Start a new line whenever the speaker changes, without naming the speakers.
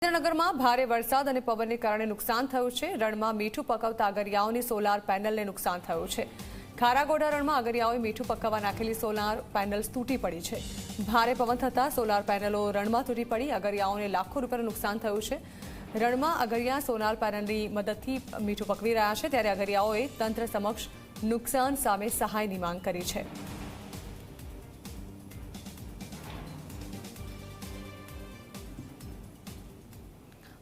સુરેન્દ્રનગરમાં ભારે વરસાદ અને પવનને કારણે નુકસાન થયું છે। રણમાં મીઠું પકવતા અગરિયાઓની સોલાર પેનલને નુકસાન થયું છે। ખારાગોડા રણમાં અગરિયાઓએ મીઠું પકવવા નાખેલી સોલાર પેનલ્સ તૂટી પડી છે। ભારે પવન થતાં સોલાર પેનલો રણમાં તૂટી પડી અગરિયાઓને લાખો રૂપિયાનું નુકસાન થયું છે। રણમાં અગરિયા સોલાર પેનલની મદદથી મીઠું પકવી રહ્યા છે, ત્યારે અગરિયાઓએ તંત્ર સમક્ષ નુકસાન સામે સહાયની માંગ કરી છે।